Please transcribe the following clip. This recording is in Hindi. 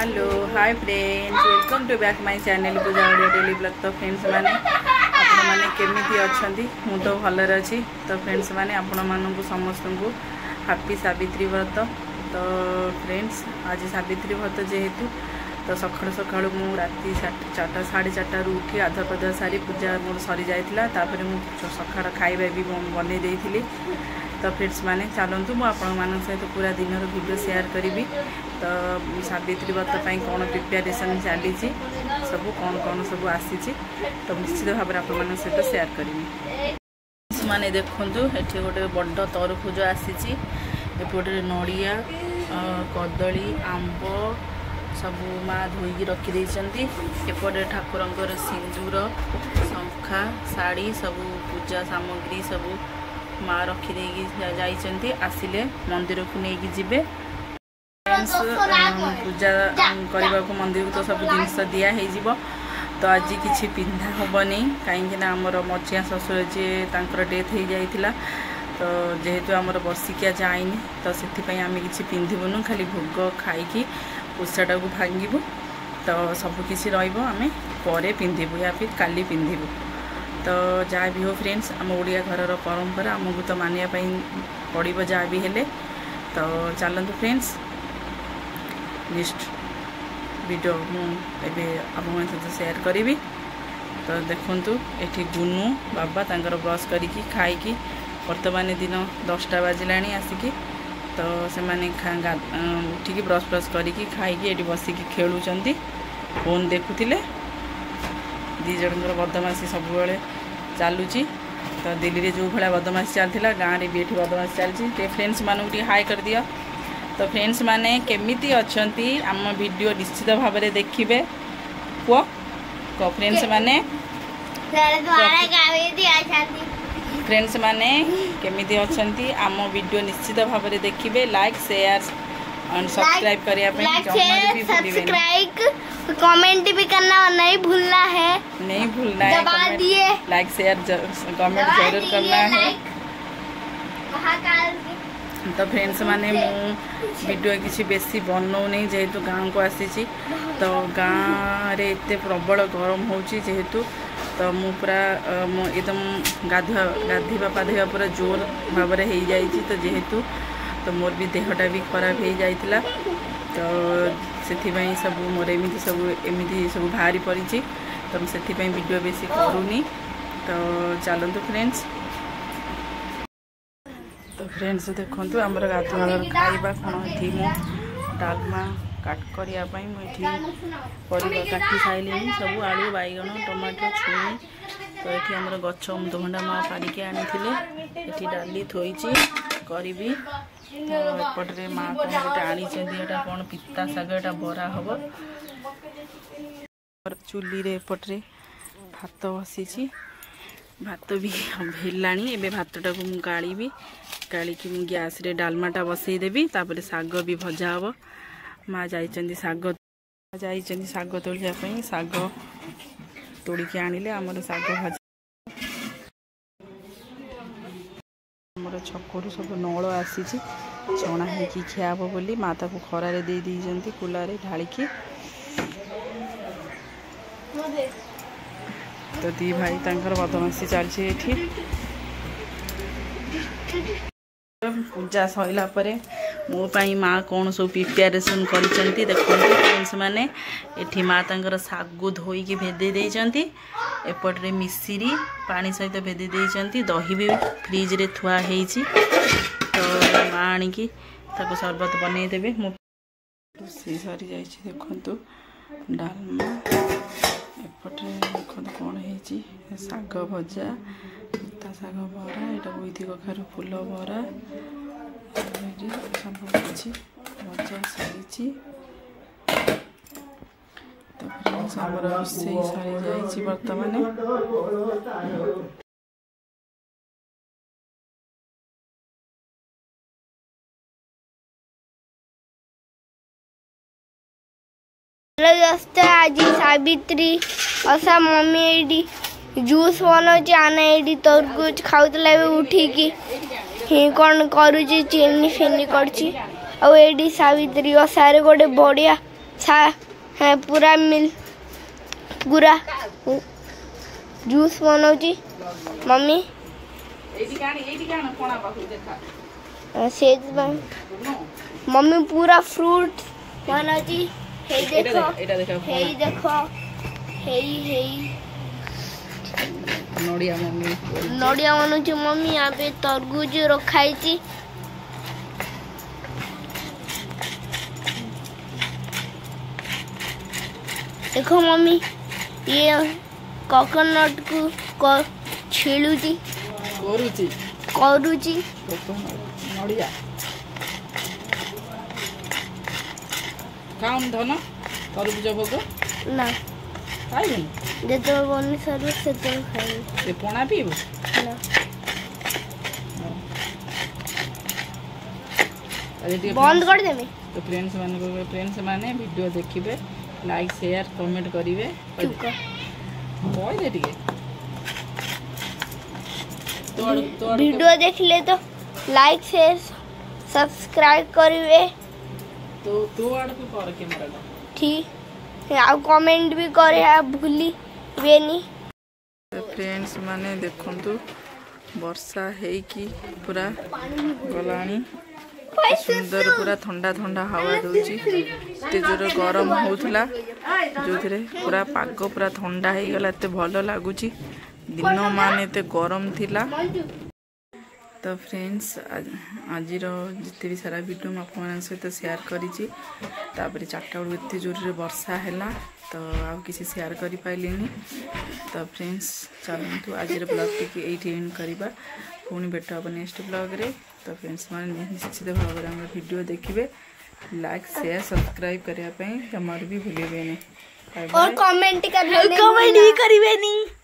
Hello hi friends welcome to back my channel Puja Odia daily blog. तो फ्रेंड्स माने आपण माने केमिति अछंती मु तो भलर अछि। तो फ्रेंड्स माने आपण माननकु समस्त को हैप्पी सावित्री व्रत। तो फ्रेंड्स आज सावित्री व्रत जेहेतु तो सकाळु सकाळु मु राति 4टा 4:30 उठी आधा पदा सारी पूजा मोर सरी जाइतिला। तापर मु सकाळ खाइबा भी बनै देइथिली। तो फ्रेंड्स माने चलतु मु आपण मान सहित पूरा दिन वीडियो शेयर करी। तो सावित्री व्रत पर कौन प्रिपेरेसन चली सब कौन कौन सब आसी तो निश्चित भाव में आपण सहित शेयर करी। माने देखु ये गोटे बड़ तरफुज आसी एपटे नड़िया कदली आंब सब माँ धोई रखी एपटे ठाकुर सिंदूर शंखा साड़ी सब पूजा सामग्री सब माँ रखिदे जाइछंती। आसिले मंदिर को लेकिन जीवे पूजा करने को मंदिर को तो सब जिनस दिया हो। तो आज किसी पिंधा हेनी कहीं आमर मझिया ससुर जी डेथ हो जाइथिला। तो जेहेतु आमर बर्षिकिया जाइनी तो से आम कि पिंधबुनु खाली भोग खाई उषाटा को भांगबू। तो सबकिछि रमें पर पिंधबू या फिर काली पिंधबू। तो जहाँ भी हो फ्रेंड्स आम ओडिया घर परंपरा आमको तो मानिया पड़ो जहाँ भी हेले। तो चलतु फ्रेंड्स नेक्स्ट वीडियो मुझे आप सहित शेयर करी। तो देखु ये गुनु बाबा तांकर ब्रश करी खाई वर्तमान दिन 10टा बाजिला आसिकी। तो से उठिकी ब्रश ब्रश करी खाई ये बसिकी खेलुंट फोन देखुले। दी जन बदमाशी सब चलुची। तो दिल्ली में जो भाया बदमाशी चलता गाँव में भी ये बदमाशी चलती। फ्रेंड्स मानू हाई कर दियो। तो फ्रेंड्स माने केमिति अछंती आम वीडियो निश्चित भाव में देखिए। को फ्रेंड्स माने फ्रेंड्स माने केमिति अछंती आम वीडियो निश्चित भाव में देखिए। लाइक शेयर और सब्सक्राइब करिया कमेंट भी करना नहीं भूलना है। नहीं भूलना है। लाइक शेयर कमेंट जरूर करना है। तो फ्रेंड्स माने वीडियो किसी बेसी बनाऊ नहीं जेहेतु गाँव को आसी। तो गाँव रे एते प्रबल गरम होची जेहेतु तो मु पूरा एकदम गाधीवा पाधीवा पूरा जोर भाव में हो जाइए। तो जेहेतु तो मोर भी देहटा भी खराब हो जाइतिला। तो से सब मोर एमती सब बाहरी पड़ी। तो से वीडियो बेसी करूनी। तो चलतु फ्रेंड्स। तो फ्रेंड्स देखु आमर गाधुआल खाइबा कौन थी मु डालमा काट करने मुझे परिवा काटी सारे सब आलू बैगण टमाटो छुई। तो ये आमर गछ अमृतभंडा माँ पारिकी आनी ये डाली थोई करी। तो एपटे माँ कौन गोटे आनीटा कौन पिता शाग एटा बरा हम चुली रे एपटे भात बसी। भात भी भेलानी एबे भातटा को मु गाड़ी गाड़ी मु गैस रे डालमाटा बसई देवी। तापर साग भी भजा हम। माँ जाइछंती साग तोड़िया साग तोड़िकी आनिले आमर साग भजा। आमर छकरू सब नल आसी छणा होगी खियाब बोली माँ ताको खरारे दे दीजंती कुलारे ढालिकी। तो दी भाई तांकर बदमाशी चलती। पूजा सैला परे मोपाई माँ कौन सब प्रिपेरेसन करछंती देखो फ्रेंड्स माने एठी माँ तांकर सागु धोईकी भेदे देइछंती। एपटरे मिश्री पानी सहित भेदे देइछंती। दही भी फ्रिज रे थुआ हेइची। तो माँ आनिकी ताको शरबत बनै देबे। रोषे सरी जाइछि देखंतु डालमा एपटे देखो कौन है साग भजा पिता साग बरा यहाँ बोईती कखारू फूल बरा सब किसी भजा सारी। तो फ्रेंड्स आमर रोषे सारी जाइए बर्तमान। हेलो दोस्तों आज सावित्री असा मम्मी एडी जूस बनाऊँ आना ये तरबूज खाऊला उठिकी कौन करुची चीनी फिनी कर सावित्री ओसारे गोटे बढ़िया पूरा पूरा जूस बनाऊची मम्मी से मम्मी पूरा फ्रूट बनाऊची देखो नड़िया बनाऊची मम्मी यहाँ पे तरबूज रखाई। देखो मम्मी ये कोकोनट को छिलुची करूची नड़िया खाऊन धन तरबूज भोग ना खाइबन जेतो बनी सर से तो खाइ ए पोना पीबो ना बंद कर देमे। तो फ्रेंड्स माने वीडियो देखिबे लाइक शेयर कमेंट करिवे कोई दे टिके वीडियो देख ले तो लाइक शेयर सब्सक्राइब करिवे तो आड़ को कर के मरा ठीक आ कमेंट भी करे आ भूली बेनी। फ्रेंड्स माने देखंतु वर्षा हेई की पूरा गलानी सुंदर पूरा ठंडा ठंडा हवा दूची जोर गरम होउथला जो पूरा पाग पूरा ठंडा हो गला एते भल लगुची दिन मान एते गरम थिला। तो फ्रेंड्स आज जिते भी सारा वीडियो मैं आप सहित शेयर करी चार्टा बेलू एत जोर वर्षा है तो आउ किसी शेयर कर पाइलिनी। तो फ्रेंड्स चलतु आज ब्लॉग टी ये एंड करवा पुणी भेट हम नेक्स्ट ब्लॉग रे। तो फ्रेंड्स मैंने निश्चित भाव में वीडियो देखिए लाइक शेयर सब्सक्राइब करने जमार भी भूलिए और कमेंट भी करें।